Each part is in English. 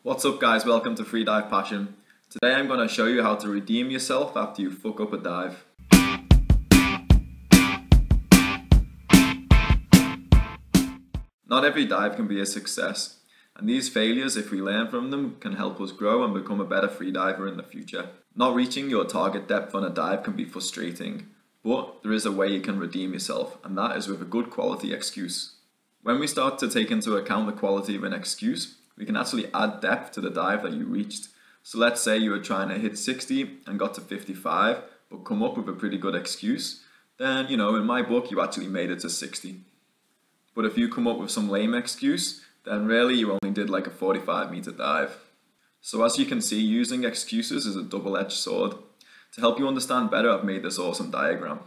What's up guys, welcome to Freedive Passion. Today I'm going to show you how to redeem yourself after you fuck up a dive. Not every dive can be a success, and these failures, if we learn from them, can help us grow and become a better freediver in the future. Not reaching your target depth on a dive can be frustrating, but there is a way you can redeem yourself, and that is with a good quality excuse. When we start to take into account the quality of an excuse, we can actually add depth to the dive that you reached. So let's say you were trying to hit 60 and got to 55, but come up with a pretty good excuse, then in my book you actually made it to 60. But if you come up with some lame excuse, then really you only did like a 45-meter dive. So as you can see, using excuses is a double-edged sword. To help you understand better, I've made this awesome diagram.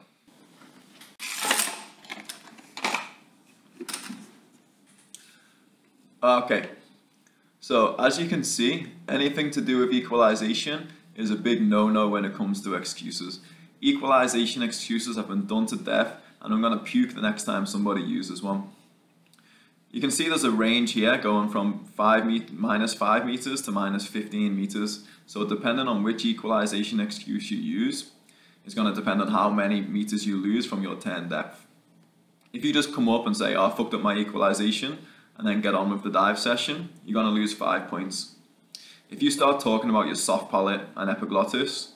Okay, so as you can see, anything to do with equalization is a big no-no when it comes to excuses. Equalization excuses have been done to death, and I'm going to puke the next time somebody uses one. You can see there's a range here going from minus 5 meters to minus 15 meters. So depending on which equalization excuse you use, it's going to depend on how many meters you lose from your turn depth. If you just come up and say, oh, I fucked up my equalization, and then get on with the dive session, you're going to lose 5 points. If you start talking about your soft palate and epiglottis,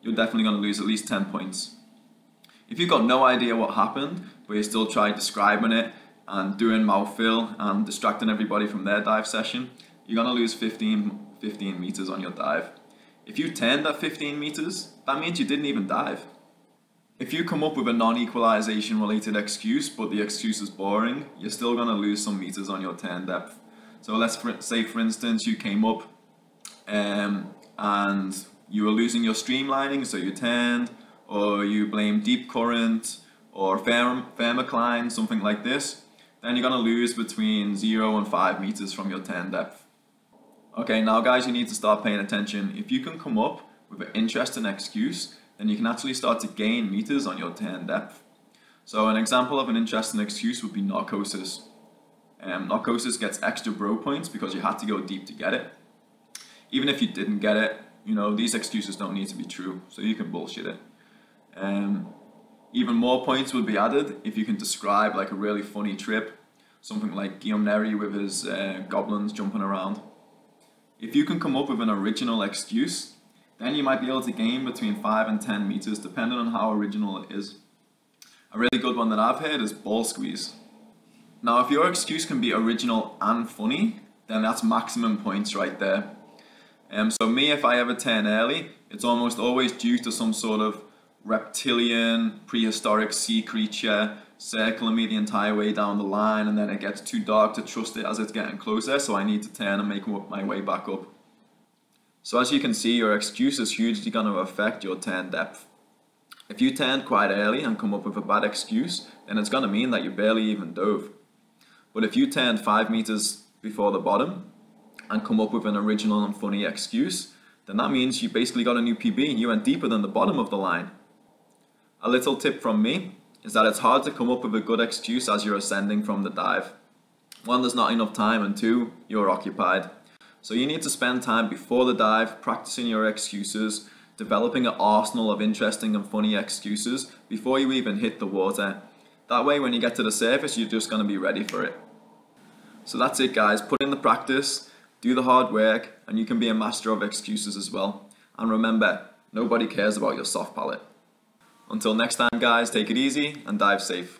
you're definitely going to lose at least 10 points. If you've got no idea what happened, but you still try describing it and doing mouthfeel and distracting everybody from their dive session, you're going to lose 15 meters on your dive. If you turned at 15 meters, that means you didn't even dive. If you come up with a non-equalization related excuse, but the excuse is boring, you're still going to lose some meters on your turn depth. So let's say for instance you came up and you were losing your streamlining, so you turned, or you blame deep current or thermocline, something like this, then you're going to lose between 0 and 5 meters from your turn depth. Okay, now guys, you need to start paying attention. If you can come up with an interesting excuse, then you can actually start to gain meters on your turn depth. So an example of an interesting excuse would be narcosis. Narcosis gets extra bro points because you had to go deep to get it. Even if you didn't get it, these excuses don't need to be true, so you can bullshit it. Even more points would be added if you can describe like a really funny trip, something like Guillaume Neri with his goblins jumping around. If you can come up with an original excuse, then you might be able to gain between 5 and 10 meters depending on how original it is. A really good one that I've heard is ball squeeze. Now if your excuse can be original and funny, then that's maximum points right there. So me, if I ever turn early, it's almost always due to some sort of reptilian, prehistoric sea creature circling me the entire way down the line, and then it gets too dark to trust it as it's getting closer, so I need to turn and make my way back up. So as you can see, your excuse is hugely going to affect your turn depth. If you turned quite early and come up with a bad excuse, then it's going to mean that you barely even dove. But if you turned 5 meters before the bottom and come up with an original and funny excuse, then that means you basically got a new PB and you went deeper than the bottom of the line. A little tip from me is that it's hard to come up with a good excuse as you're ascending from the dive. 1, there's not enough time, and 2, you're occupied. So you need to spend time before the dive practicing your excuses, developing an arsenal of interesting and funny excuses before you even hit the water. That way when you get to the surface, you're just going to be ready for it. So that's it guys, put in the practice, do the hard work, and you can be a master of excuses as well. And remember, nobody cares about your soft palate. Until next time guys, take it easy and dive safe.